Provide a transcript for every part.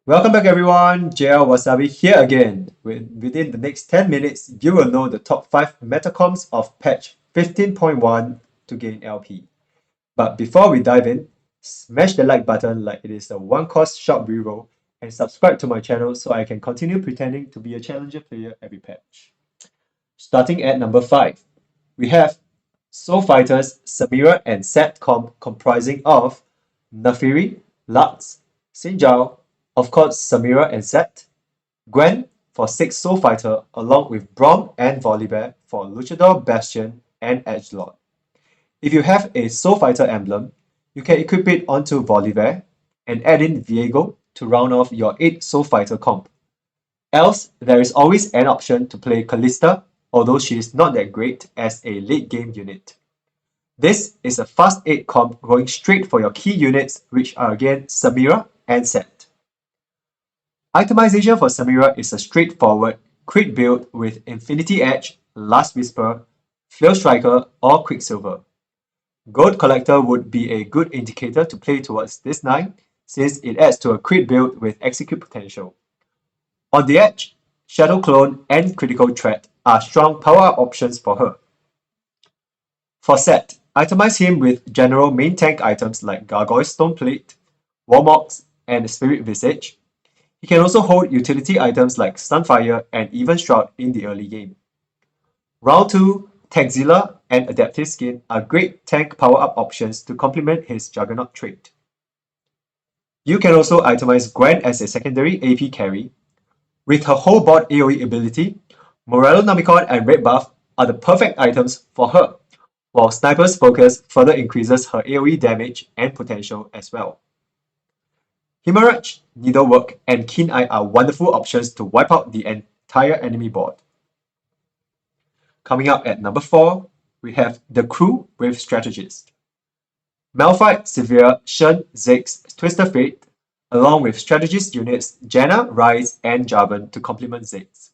Welcome back everyone, JL Wasabi here again. Within the next 10 minutes, you will know the top 5 metacomps of patch 15.1 to gain LP. But before we dive in, smash the like button like it is a one-cost short reroll and subscribe to my channel so I can continue pretending to be a challenger player every patch. Starting at number 5, we have Soul Fighters, Samira and Set comp comprising of Nafiri, Lux, Sinjao, of course Samira and Set, Gwen for 6 Soul Fighter along with Braum and Volibear for Luchador, Bastion and Edgelord. If you have a Soul Fighter emblem, you can equip it onto Volibear and add in Viego to round off your 8 Soul Fighter comp. Else, there is always an option to play Callista, although she is not that great as a late game unit. This is a fast 8 comp going straight for your key units, which are again Samira and Set. Itemization for Samira is a straightforward crit build with Infinity Edge, Last Whisper, Flail Striker, or Quicksilver. Gold Collector would be a good indicator to play towards this 9 since it adds to a crit build with execute potential. On the edge, Shadow Clone and Critical Threat are strong power-up options for her. For Set, itemize him with general main tank items like Gargoyle's Stoneplate, Warmox, and Spirit Visage. He can also hold utility items like Sunfire and even Shroud in the early game. Round 2, Taxila and Adaptive Skin are great tank power-up options to complement his Juggernaut trait. You can also itemize Gwen as a secondary AP carry. With her whole board AoE ability, Morello Namicon and Red Buff are the perfect items for her, while Sniper's Focus further increases her AoE damage and potential as well. Himaraj, Needlework, and Keen Eye are wonderful options to wipe out the entire enemy board. Coming up at number 4, we have the crew with Strategist. Malphite, Severe, Shen, Ziggs, Twisted Fate, along with Strategist units Janna, Rise, and Jarvan to complement Ziggs.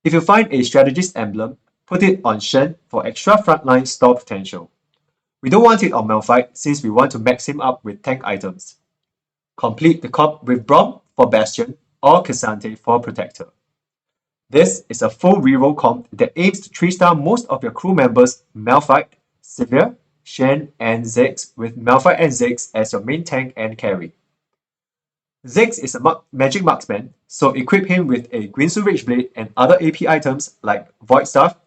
If you find a Strategist emblem, put it on Shen for extra frontline store potential. We don't want it on Malphite since we want to max him up with tank items. Complete the comp with Braum for Bastion or Cassante for Protector. This is a full reroll comp that aims to 3-star most of your crew members Malphite, Severe, Shen, and Ziggs with Malphite and Ziggs as your main tank and carry. Ziggs is a magic marksman, so equip him with a Guinsoo Rageblade and other AP items like Void Staff,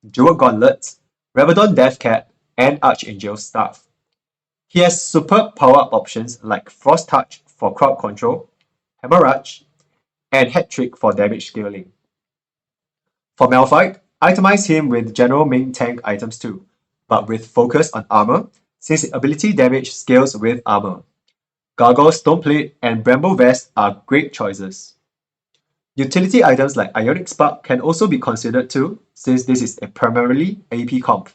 Jewel Gauntlets, Rabadon Deathcat, and Archangel Staff. He has superb power-up options like Frost Touch for crowd control, Hammerage, and Hat Trick for damage scaling. For Malphite, itemize him with general main tank items too, but with focus on armor, since ability damage scales with armor. Gargoyle Stoneplate and Bramble Vest are great choices. Utility items like Ionic Spark can also be considered too, since this is a primarily AP comp.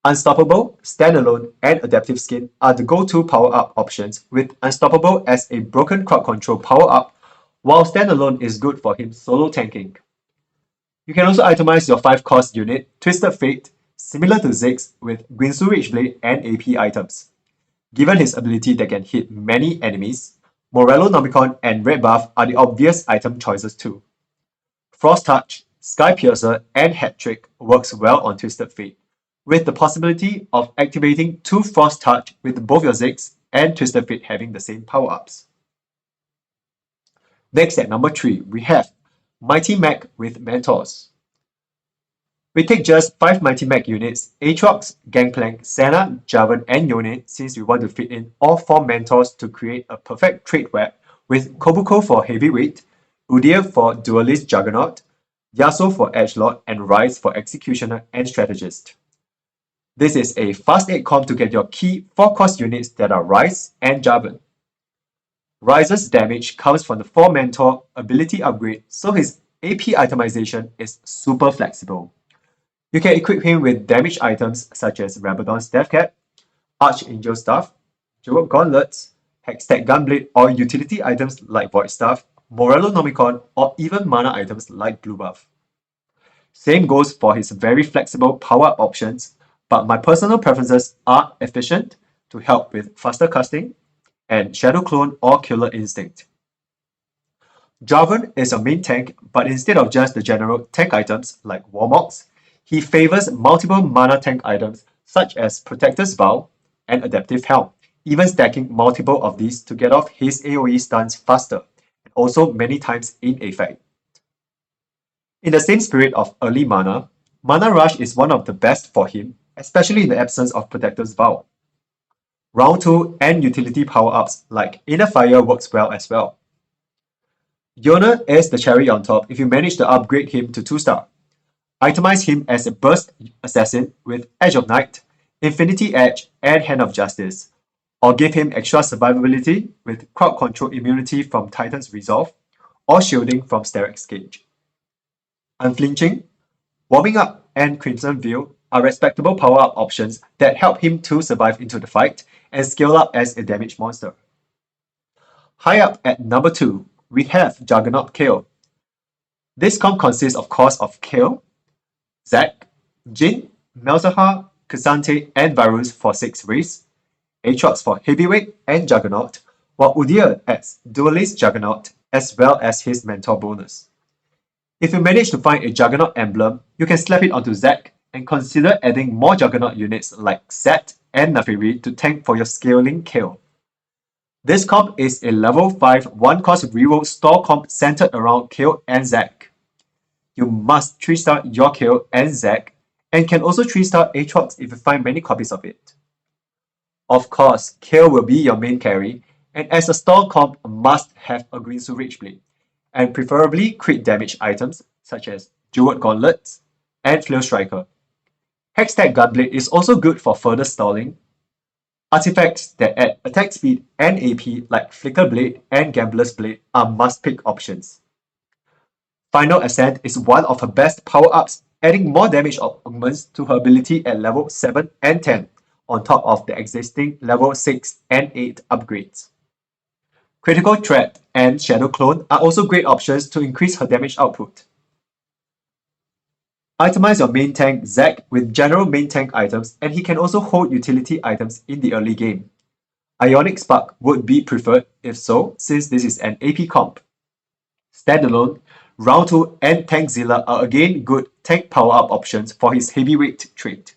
Unstoppable, Standalone, and Adaptive Skin are the go-to power-up options, with Unstoppable as a broken crowd control power-up, while Standalone is good for him solo tanking. You can also itemize your 5-cost unit, Twisted Fate, similar to Ziggs, with Guinsoo Rageblade and AP items. Given his ability that can hit many enemies, Morello Nomicon and Red Buff are the obvious item choices too. Frost Touch, Sky Piercer, and Hat Trick works well on Twisted Fate, with the possibility of activating 2 Frost Touch with both your Ziggs and Twisted Fate having the same power-ups. Next at number 3, we have Mighty Mech with Mentors. We take just 5 Mighty Mech units, Aatrox, Gangplank, Senna, Jarvan, and Yone since we want to fit in all 4 Mentors to create a perfect trade web with Kobuko for Heavyweight, Udyr for Duelist Juggernaut, Yasuo for Edgelord, and Rise for Executioner and Strategist. This is a fast 8 comp to get your key 4-cost units that are Rise and Jarvan. Rise's damage comes from the 4 Mentor ability upgrade, so his AP itemization is super flexible. You can equip him with damage items such as Rabadon's Deathcat, Archangel Staff, Jewel Gauntlets, Hextech Gunblade, or utility items like Void Staff, Morello Nomicon, or even mana items like Blue Buff. Same goes for his very flexible power-up options, but my personal preferences are Efficient to help with faster casting, and Shadow Clone or Killer Instinct. Jarvan is a main tank, but instead of just the general tank items like Warmogs, he favors multiple mana tank items such as Protector's Vow and Adaptive Helm, even stacking multiple of these to get off his AoE stuns faster, and also many times in effect. In the same spirit of early Mana Rush is one of the best for him, especially in the absence of Protector's Vow. Round 2 and utility power-ups like Inner Fire works well as well. Yona is the cherry on top if you manage to upgrade him to 2-star. Itemize him as a burst assassin with Edge of Night, Infinity Edge, and Hand of Justice, or give him extra survivability with crowd control immunity from Titan's Resolve, or shielding from Sterak's Cage. Unflinching, Warming Up, and Crimson Veil are respectable power-up options that help him to survive into the fight and scale up as a damage monster. High up at number 2, we have Juggernaut Kayle. This comp consists of course of Kayle, Zac, Jhin, Malzahar, K'Sante, and Varus for 6 race, Aatrox for Heavyweight and Juggernaut, while Udyr adds Duelist Juggernaut as well as his mentor bonus. If you manage to find a Juggernaut emblem, you can slap it onto Zac and consider adding more Juggernaut units like Zed and Naafiri to tank for your scaling Kayle. This comp is a level 5 1-cost reroll store comp centered around Kayle and Zac. You must 3-star your Kayle and Zac, and can also 3-star Aatrox if you find many copies of it. Of course, Kayle will be your main carry, and as a store comp must have a Greensu Rageblade, and preferably crit damage items such as Jeweled Gauntlets and Flail Striker. Hextech Gunblade is also good for further stalling. Artifacts that add attack speed and AP like Flicker Blade and Gambler's Blade are must-pick options. Final Ascent is one of her best power-ups, adding more damage augments to her ability at level 7 and 10, on top of the existing level 6 and 8 upgrades. Critical Threat and Shadow Clone are also great options to increase her damage output. Itemize your main tank Zac with general main tank items, and he can also hold utility items in the early game. Ionic Spark would be preferred if so, since this is an AP comp. Standalone, Round 2 and Tankzilla are again good tank power-up options for his heavyweight trait.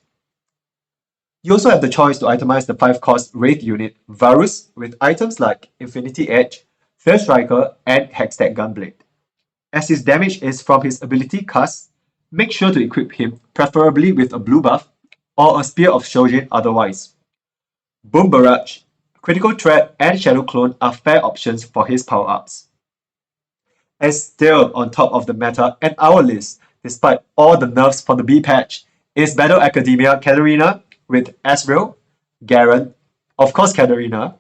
You also have the choice to itemize the 5-cost Wraith unit Varus with items like Infinity Edge, Flail Striker, and Hextech Gunblade. As his damage is from his ability cast, make sure to equip him preferably with a blue buff or a Spear of Shojin otherwise. Boom Barrage, Critical Threat, and Shadow Clone are fair options for his power-ups. And still on top of the meta and our list, despite all the nerfs from the B patch, is Battle Academia Katarina with Ezreal, Garen, of course Katarina,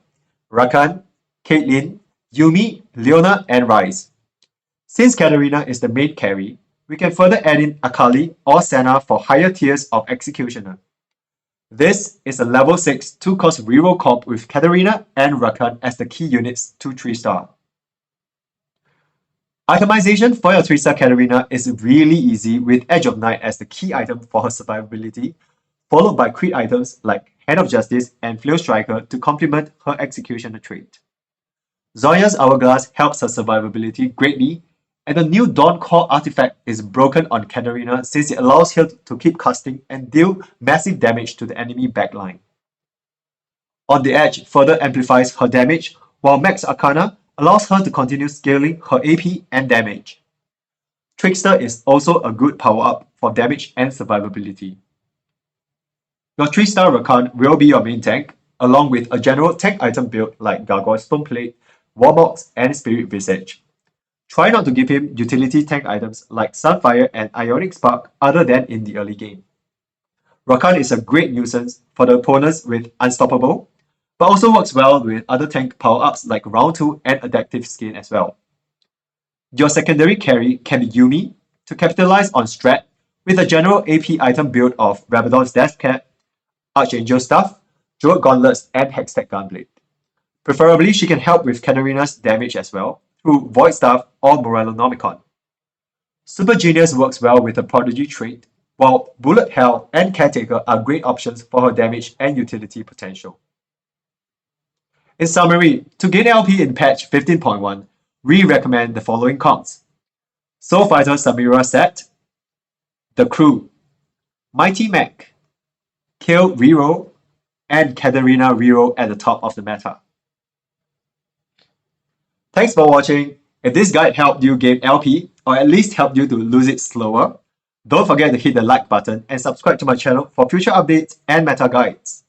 Rakan, Caitlyn, Yuumi, Leona, and Ryze. Since Katarina is the main carry, we can further add in Akali or Senna for higher tiers of Executioner. This is a level 6 2-cost reroll comp with Katarina and Rakan as the key units to 3-star. Itemization for your 3-star Katarina is really easy with Edge of Night as the key item for her survivability, followed by crit items like Hand of Justice and Flail Striker to complement her Executioner trait. Zoya's Hourglass helps her survivability greatly, and the new Dawn Core artifact is broken on Katarina since it allows her to keep casting and deal massive damage to the enemy backline. On the Edge further amplifies her damage, while Max Arcana allows her to continue scaling her AP and damage. Trickster is also a good power-up for damage and survivability. Your 3-star Rakan will be your main tank, along with a general tank item build like Gargoyle Stoneplate, Warmogs, and Spirit Visage. Try not to give him utility tank items like Sunfire and Ionic Spark other than in the early game. Rakan is a great nuisance for the opponents with Unstoppable, but also works well with other tank power-ups like Round 2 and Adaptive Skin as well. Your secondary carry can be Yuumi to capitalize on strat with a general AP item build of Rabadon's Death Cap, Archangel Staff, Jeweled Gauntlets, and Hextech Gunblade. Preferably, she can help with Katarina's damage as well, through Void Staff or Morellonomicon. Super Genius works well with the Prodigy trait, while Bullet Hell and Caretaker are great options for her damage and utility potential. In summary, to gain LP in patch 15.1, we recommend the following comps: Soul Fighter Samira Set, The Crew, Mighty Mech, Kill Reroll, and Katarina Reroll at the top of the meta. Thanks for watching. If this guide helped you gain LP, or at least helped you to lose it slower, don't forget to hit the like button and subscribe to my channel for future updates and meta guides.